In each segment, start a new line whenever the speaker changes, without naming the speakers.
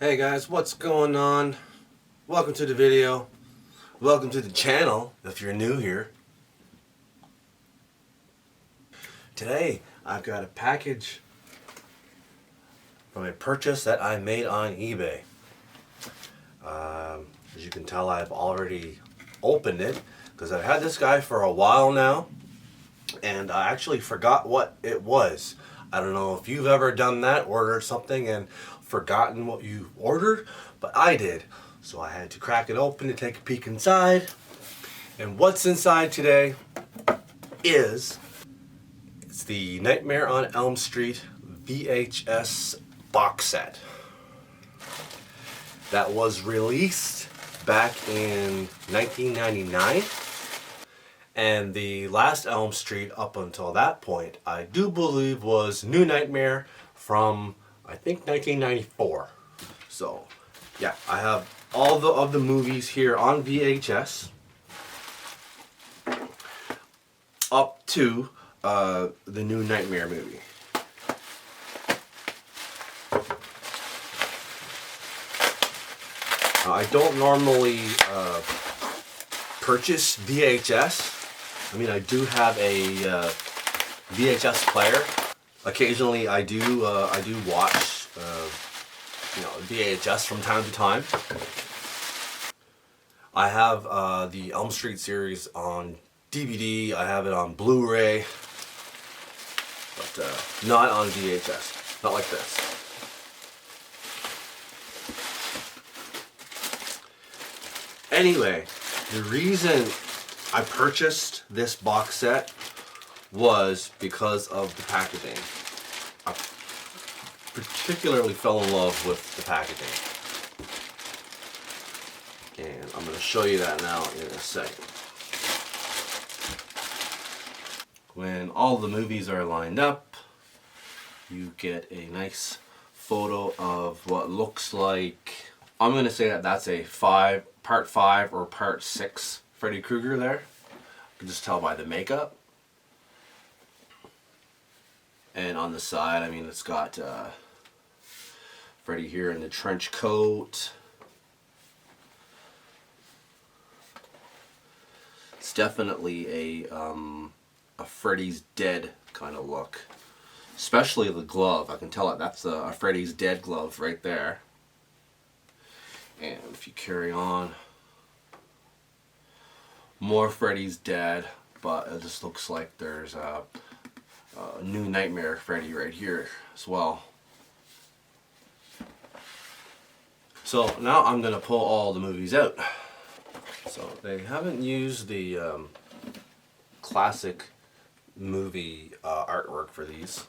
Hey guys, what's going on? Welcome to the video. Welcome to the channel if you're new here. Today I've got a package from a purchase that I made on eBay. As you can tell, I've already opened it because I've had this guy for a while now and I actually forgot what it was. I don't know if you've ever done that, ordered something and forgotten what you ordered, but I did. So I had to crack it open to take a peek inside. And what's inside today is it's the Nightmare on Elm Street VHS box set that was released back in 1999. And the last Elm Street up until that point, I do believe, was New Nightmare from, I think, 1994. So, yeah, I have all of the movies here on VHS up to the New Nightmare movie. I don't normally purchase VHS. I mean, I do have a VHS player. Occasionally, I do watch VHS from time to time. I have the Elm Street series on DVD. I have it on Blu-ray, but not on VHS. Not like this. Anyway, the reason I purchased this box set was because of the packaging. I particularly fell in love with the packaging. And I'm going to show you that now in a second. When all the movies are lined up, you get a nice photo of what looks like, I'm going to say that that's a part 5 or part 6 Freddy Krueger there. You can just tell by the makeup. And on the side, I mean, it's got Freddy here in the trench coat. It's definitely a Freddy's Dead kind of look. Especially the glove. I can tell that's a Freddy's Dead glove right there. And if you carry on, more Freddy's Dead, but it just looks like there's a New Nightmare Freddy right here as well. So now I'm going to pull all the movies out. So they haven't used the classic movie artwork for these.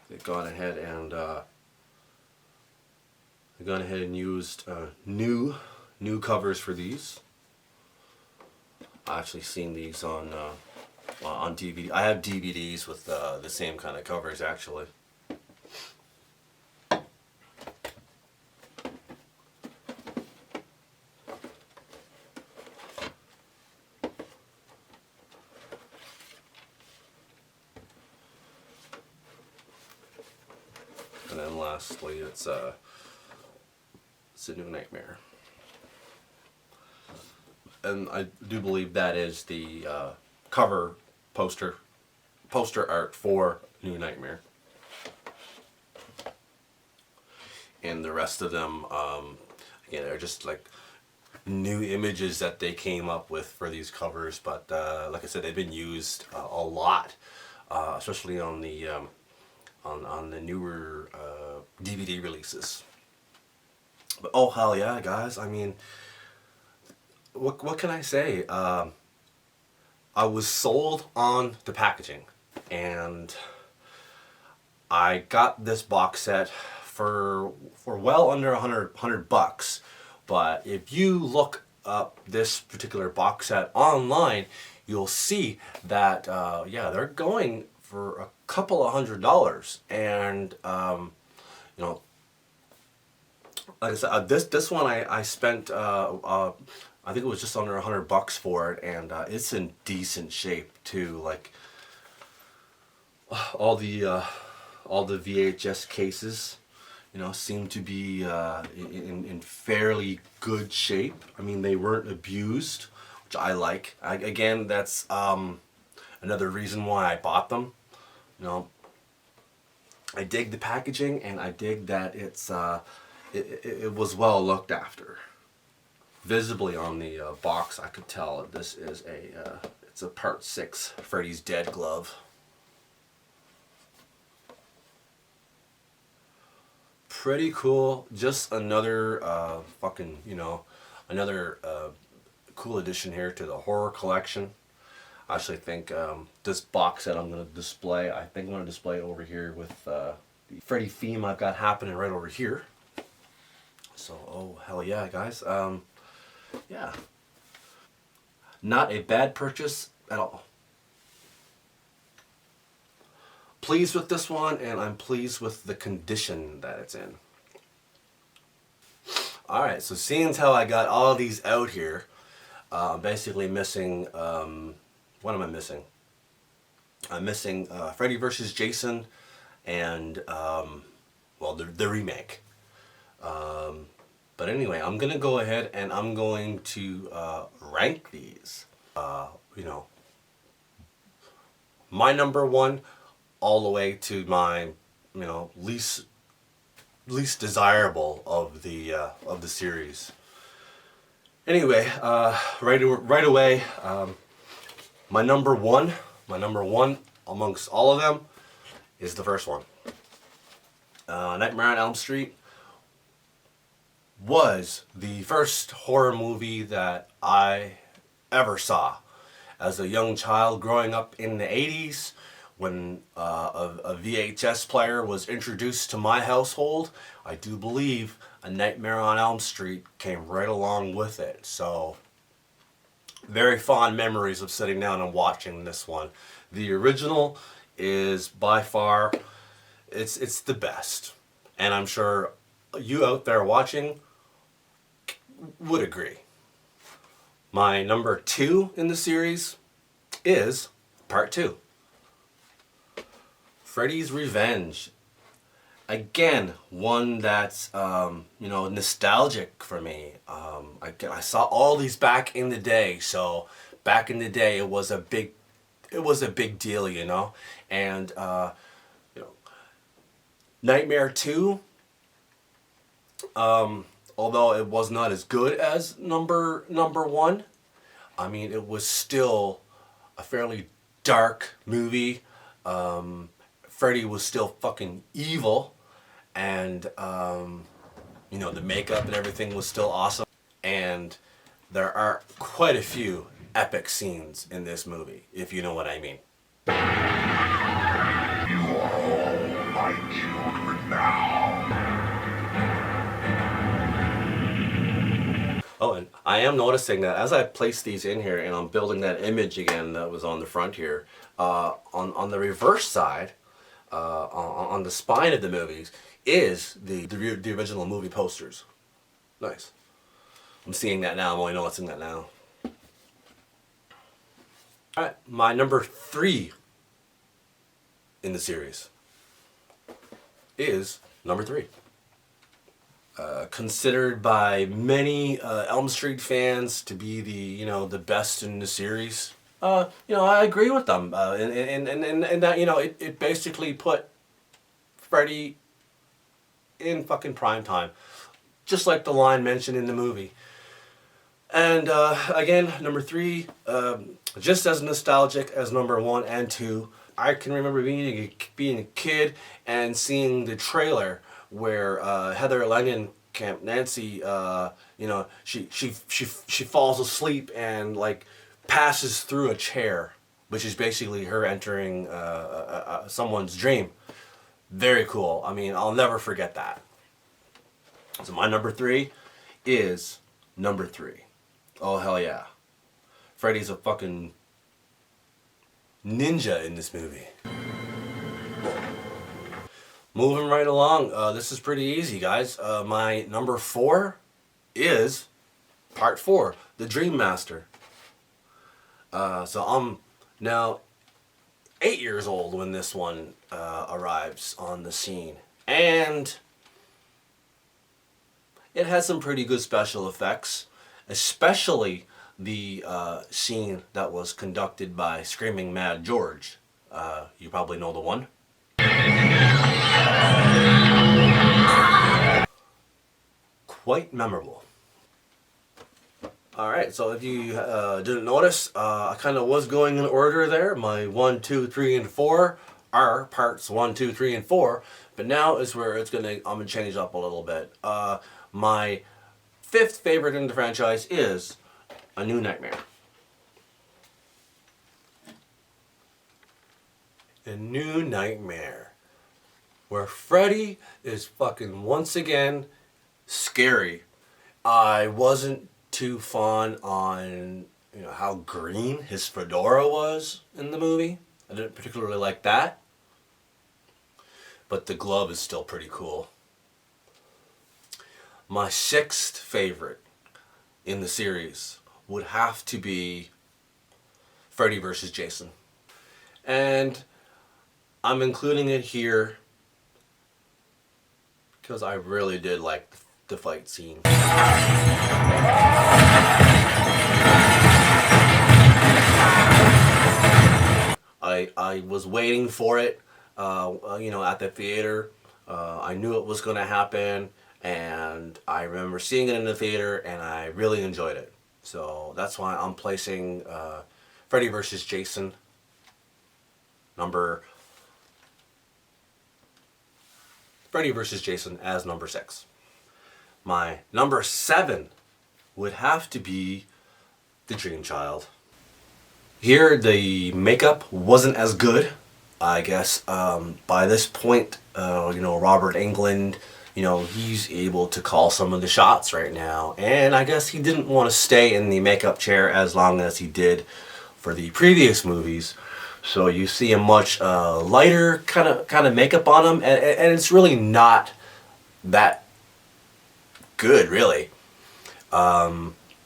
They've gone ahead and used new covers for these. I've actually seen these on DVD. I have DVDs with the same kind of covers actually. And then lastly, it's a New Nightmare. And I do believe that is the cover poster art for New Nightmare. And the rest of them, again, are just like new images that they came up with for these covers. But like I said, they've been used a lot, especially on the newer DVD releases. But oh hell yeah, guys! I mean, what can I say? I was sold on the packaging, and I got this box set for well under 100 bucks. But if you look up this particular box set online, you'll see that yeah, they're going for a couple of $100s, and you know, like I said, this one I spent I think it was just under 100 bucks for it, and it's in decent shape too. Like all the VHS cases, seemed to be in fairly good shape. I mean, they weren't abused, which I like. Again, that's another reason why I bought them. You know, I dig the packaging, and I dig that it was well looked after. Visibly on the box, I could tell that this is it's a Part 6 Freddy's Dead glove. Pretty cool. Just another another cool addition here to the horror collection. I actually think this box set I'm going to display, I think I'm going to display it over here with the Freddy theme I've got happening right over here. So, oh hell yeah, guys. Yeah. Not a bad purchase at all. Pleased with this one, and I'm pleased with the condition that it's in. Alright, so seeing as how I got all these out here, basically missing, what am I missing? I'm missing Freddy vs. Jason and, well, the remake. But anyway, I'm going to go ahead and I'm going to rank these. My number one all the way to my, least desirable of the series. Anyway, right away, my number one amongst all of them is the first one. Nightmare on Elm Street was the first horror movie that I ever saw as a young child growing up in the 80s. When a VHS player was introduced to my household, I do believe A Nightmare on Elm Street came right along with it. So, very fond memories of sitting down and watching this one. The original is by far, it's the best. And I'm sure you out there watching would agree. My number 2 in the series is Part 2. Freddy's Revenge. Again, one that's nostalgic for me. I saw all these back in the day, so back in the day it was a big deal, and Nightmare 2, although it was not as good as number 1, I mean, it was still a fairly dark movie. Freddy was still fucking evil, and the makeup and everything was still awesome. And there are quite a few epic scenes in this movie, if you know what I mean. You are all my children now. Oh, and I am noticing that as I place these in here and I'm building that image again that was on the front here, on the reverse side, on the spine of the movies, is the original movie posters. Nice. I'm seeing that now. I'm only noticing that now. Alright, my number 3 in the series is number 3. Considered by many Elm Street fans to be the best in the series. I agree with them. And that, it basically put Freddy in fucking prime time. Just like the line mentioned in the movie. And again, number 3, just as nostalgic as number 1 and 2. I can remember being a kid and seeing the trailer where Heather Langenkamp, Nancy, she falls asleep and passes through a chair, which is basically her entering someone's dream. Very cool. I mean, I'll never forget that. So my number 3 is number 3. Oh hell yeah. Freddy's a fucking ninja in this movie. Moving right along, this is pretty easy, guys. My number 4 is Part 4, The Dream Master. So I'm now 8 years old when this one arrives on the scene. And it has some pretty good special effects, especially the scene that was conducted by Screaming Mad George. You probably know the one. Quite memorable. Alright, so if you didn't notice, I kind of was going in order there. My 1, 2, 3, and 4 are parts 1, 2, 3, and 4. But now is where I'm gonna change up a little bit. My 5th favorite in the franchise is A New Nightmare. A New Nightmare, where Freddy is fucking once again scary. I wasn't too fond on how green his fedora was in the movie. I didn't particularly like that, but the glove is still pretty cool. My 6th favorite in the series would have to be Freddy vs. Jason, and I'm including it here because I really did like the fight scene. I was waiting for it, at the theater. I knew it was going to happen, and I remember seeing it in the theater, and I really enjoyed it. So that's why I'm placing Freddy vs. Jason Freddy vs. Jason as number 6. My number 7 would have to be The Dream Child. Here, the makeup wasn't as good, I guess. By this point, Robert Englund, he's able to call some of the shots right now. And I guess he didn't want to stay in the makeup chair as long as he did for the previous movies. So you see a much lighter kind of makeup on him, and it's really not that good, really.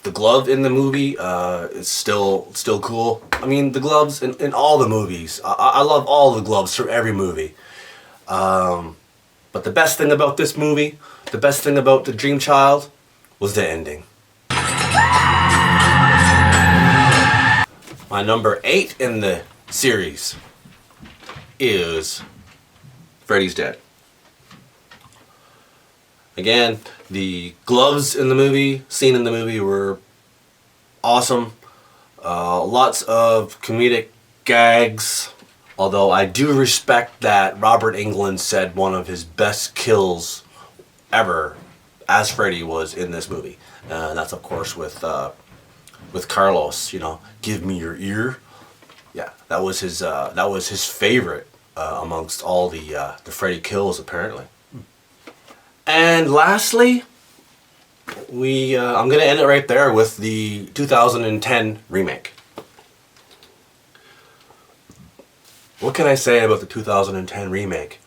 The glove in the movie is still cool. I mean, the gloves in all the movies. I love all the gloves from every movie. But the best thing about this movie, the best thing about The Dream Child, was the ending. My number 8 in the series is Freddy's Dead. Again, the gloves in the movie, scene in the movie, were awesome. Lots of comedic gags. Although I do respect that Robert Englund said one of his best kills ever as Freddy was in this movie. And that's of course with Carlos. Give me your ear. Yeah, that was his favorite amongst all the Freddy kills apparently. And lastly, I'm gonna end it right there with the 2010 remake. What can I say about the 2010 remake?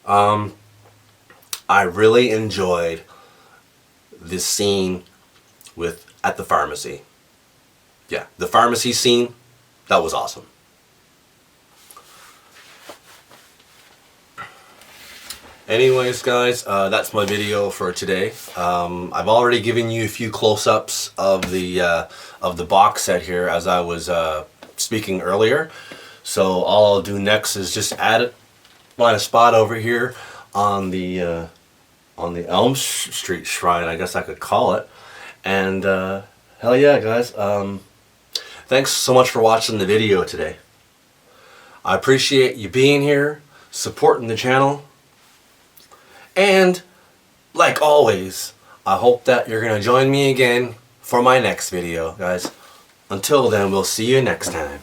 I really enjoyed this scene at the pharmacy. Yeah, the pharmacy scene, that was awesome. Anyways, guys, that's my video for today. I've already given you a few close-ups of the box set here as I was speaking earlier. So all I'll do next is just find a spot over here on the Elm Street shrine, I guess I could call it. And hell yeah, guys! Thanks so much for watching the video today. I appreciate you being here, supporting the channel. And, like always, I hope that you're going to join me again for my next video, guys. Until then, we'll see you next time.